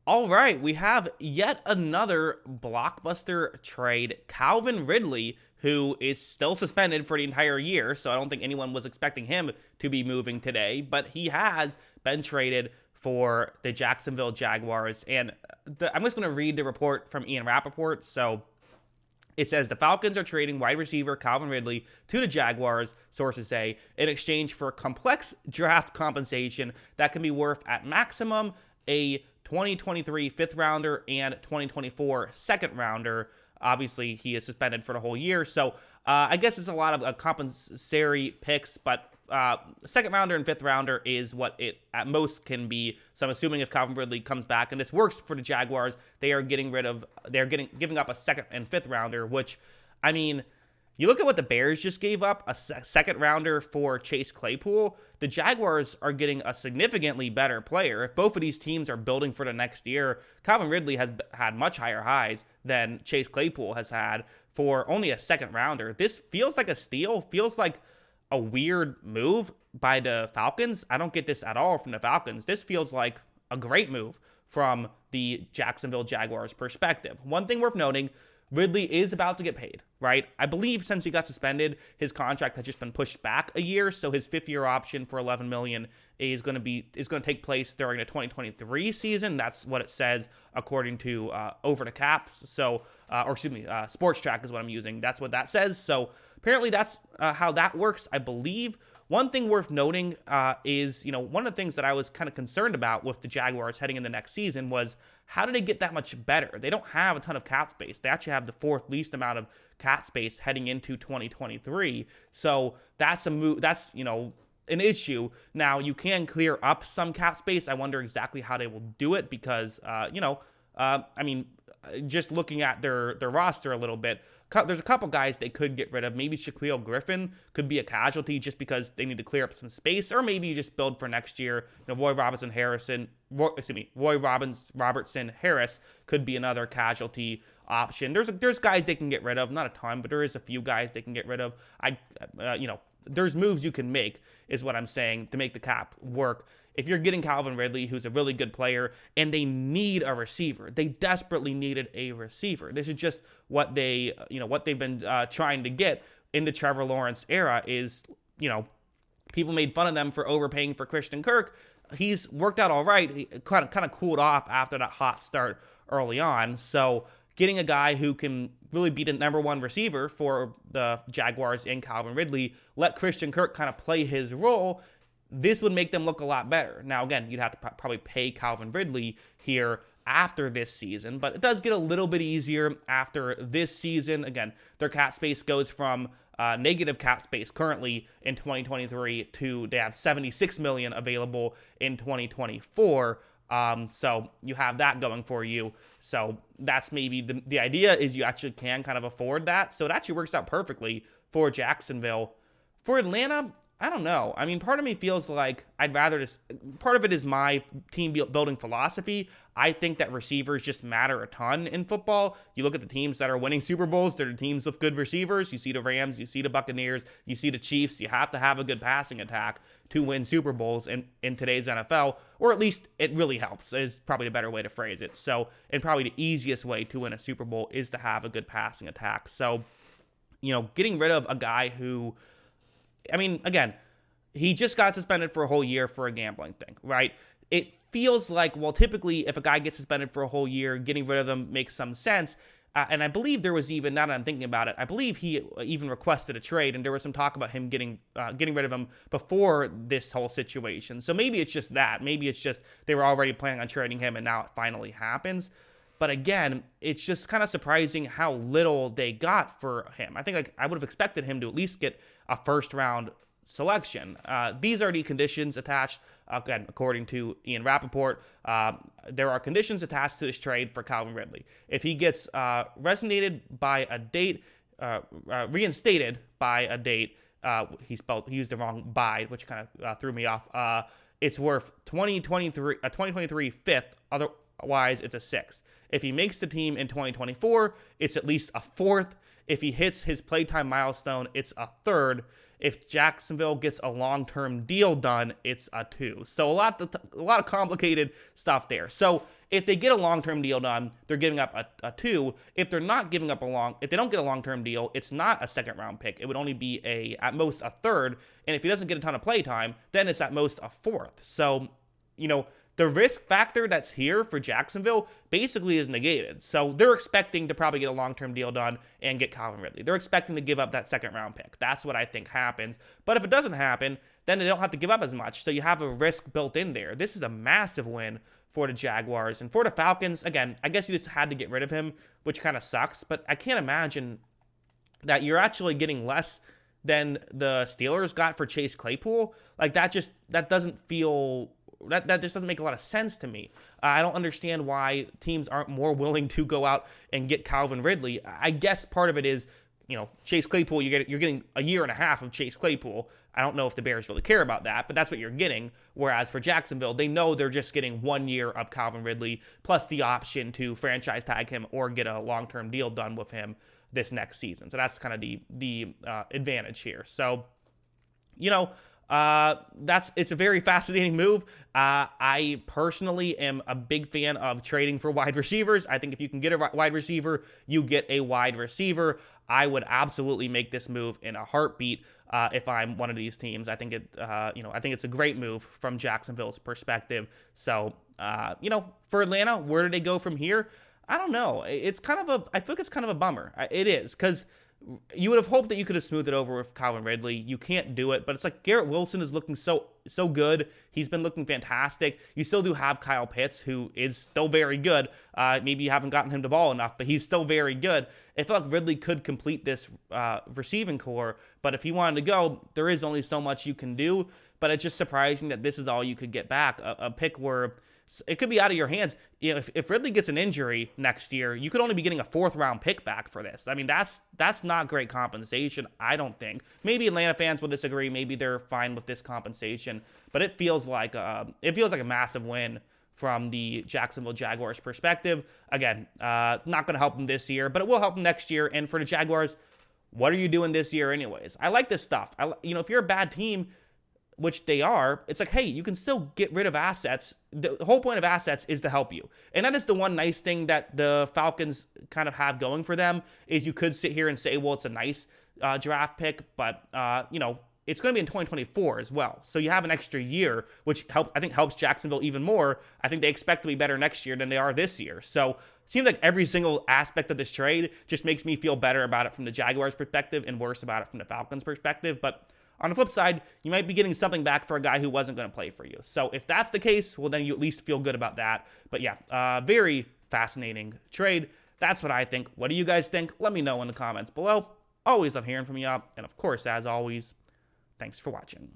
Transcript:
All right, we have yet another blockbuster trade. Calvin Ridley, who is still suspended for the entire year, so I don't think anyone was expecting him to be moving today, but he has been traded for the Jacksonville Jaguars. And I'm just going to read the report from Ian Rappaport. So it says the Falcons are trading wide receiver Calvin Ridley to the Jaguars, sources say, in exchange for complex draft compensation that can be worth at maximum a 2023 fifth rounder and 2024 second rounder. Obviously, he is suspended for the whole year, so I guess it's a lot of compensatory picks, but second rounder and fifth rounder is what it at most can be. So I'm assuming if Calvin Ridley comes back and this works for the Jaguars, they're giving up a second and fifth rounder, which, I mean, you look at what the Bears just gave up, a second rounder for Chase Claypool. The Jaguars are getting a significantly better player. If both of these teams are building for the next year, Calvin Ridley has had much higher highs than Chase Claypool has had for only a second rounder. This feels like a steal, feels like a weird move by the Falcons. I don't get this at all from the Falcons. This feels like a great move from the Jacksonville Jaguars perspective. One thing worth noting, Ridley is about to get paid, right? I believe since he got suspended, his contract has just been pushed back a year, so his fifth-year option for $11 million is going to take place during the 2023 season. That's what it says according to Over the Cap. So, Sports Track is what I'm using. That's what that says. So apparently that's how that works, I believe. One thing worth noting is, one of the things that I was kind of concerned about with the Jaguars heading into next season was how do they get that much better? They don't have a ton of cap space. They actually have the fourth least amount of cap space heading into 2023. So that's a move. That's, an issue. Now, you can clear up some cap space. I wonder exactly how they will do it because, just looking at their roster a little bit, there's a couple guys they could get rid of. Maybe Shaquille Griffin could be a casualty just because they need to clear up some space, or maybe you just build for next year. Roy Robertson Harris could be another casualty option. There's guys they can get rid of, not a ton, but there is a few guys they can get rid of. There's moves you can make, is what I'm saying, to make the cap work. If you're getting Calvin Ridley, who's a really good player, and they need a receiver, they desperately needed a receiver. This is just what they've been trying to get in the Trevor Lawrence era is, people made fun of them for overpaying for Christian Kirk. He's worked out all right. He kind of cooled off after that hot start early on. So getting a guy who can really be the number one receiver for the Jaguars in Calvin Ridley, let Christian Kirk kind of play his role, this would make them look a lot better. Now, again, you'd have to probably pay Calvin Ridley here after this season, but it does get a little bit easier after this season. Again, their cap space goes from negative cap space currently in 2023 to they have $76 million available in 2024. So you have that going for you. So that's maybe the idea is you actually can kind of afford that. So it actually works out perfectly for Jacksonville. For Atlanta, I don't know. I mean, part of me feels like I'd rather just, part of it is my team building philosophy. I think that receivers just matter a ton in football. You look at the teams that are winning Super Bowls, they're the teams with good receivers. You see the Rams, you see the Buccaneers, you see the Chiefs. You have to have a good passing attack to win Super Bowls in today's NFL, or at least it really helps, is probably a better way to phrase it. So, and probably the easiest way to win a Super Bowl is to have a good passing attack. So, getting rid of a guy who, again, he just got suspended for a whole year for a gambling thing, right? It feels like, well, typically if a guy gets suspended for a whole year, getting rid of him makes some sense. And I believe there was even, now that I'm thinking about it, I believe he even requested a trade, and there was some talk about him getting rid of him before this whole situation. So maybe it's just that. Maybe it's just they were already planning on trading him, and now it finally happens. But again, it's just kind of surprising how little they got for him. I think I would have expected him to at least get a first-round selection. These are the conditions attached. Again, according to Ian Rappaport, there are conditions attached to this trade for Calvin Ridley. If he gets reinstated by a date, he used the wrong by, which kind of threw me off. It's worth 2023 fifth. Otherwise, it's a sixth. If he makes the team in 2024, it's at least a fourth. If he hits his playtime milestone, it's a third. If Jacksonville gets a long-term deal done, it's a 2. So a lot of complicated stuff there. So if they get a long-term deal done, they're giving up a 2. If they're not giving up if they don't get a long-term deal, it's not a second-round pick. It would only be at most a 3rd. And if he doesn't get a ton of play time, then it's at most a 4th. So, the risk factor that's here for Jacksonville basically is negated. So they're expecting to probably get a long-term deal done and get Calvin Ridley. They're expecting to give up that second-round pick. That's what I think happens. But if it doesn't happen, then they don't have to give up as much. So you have a risk built in there. This is a massive win for the Jaguars. And for the Falcons, again, I guess you just had to get rid of him, which kind of sucks. But I can't imagine that you're actually getting less than the Steelers got for Chase Claypool. Like, that doesn't feel... That just doesn't make a lot of sense to me. I don't understand why teams aren't more willing to go out and get Calvin Ridley. I guess part of it is, Chase Claypool, you're getting a year and a half of Chase Claypool. I don't know if the Bears really care about that, but that's what you're getting. Whereas for Jacksonville, they know they're just getting 1 year of Calvin Ridley plus the option to franchise tag him or get a long-term deal done with him this next season. So that's kind of the advantage here. So, it's a very fascinating move. I personally am a big fan of trading for wide receivers. I think if you can get a wide receiver, you get a wide receiver. I would absolutely make this move in a heartbeat if I'm one of these teams. I think I think it's a great move from Jacksonville's perspective. So, for Atlanta, where do they go from here? I don't know. I feel like it's kind of a bummer. It is, because you would have hoped that you could have smoothed it over with Calvin Ridley. You can't do it, but it's like Garrett Wilson is looking so good. He's been looking fantastic. You still do have Kyle Pitts, who is still very good. Maybe you haven't gotten him the ball enough, but he's still very good. I feel like Ridley could complete this receiving core, but if he wanted to go, there is only so much you can do. But it's just surprising that this is all you could get back. A pick where it could be out of your hands. If Ridley gets an injury next year, you could only be getting a 4th-round pick back for this. I mean, that's not great compensation, I don't think. Maybe Atlanta fans will disagree. Maybe they're fine with this compensation, but it feels like a massive win from the Jacksonville Jaguars perspective. Again, not going to help them this year, but it will help them next year. And for the Jaguars, what are you doing this year anyways? I like this stuff. If you're a bad team, which they are, it's like, hey, you can still get rid of assets. The whole point of assets is to help you. And that is the one nice thing that the Falcons kind of have going for them, is you could sit here and say, well, it's a nice draft pick, but, it's going to be in 2024 as well. So you have an extra year, which I think helps Jacksonville even more. I think they expect to be better next year than they are this year. So it seems like every single aspect of this trade just makes me feel better about it from the Jaguars' perspective and worse about it from the Falcons' perspective. But on the flip side, you might be getting something back for a guy who wasn't going to play for you. So if that's the case, well, then you at least feel good about that. But yeah, very fascinating trade. That's what I think. What do you guys think? Let me know in the comments below. Always love hearing from you. And of course, as always, thanks for watching.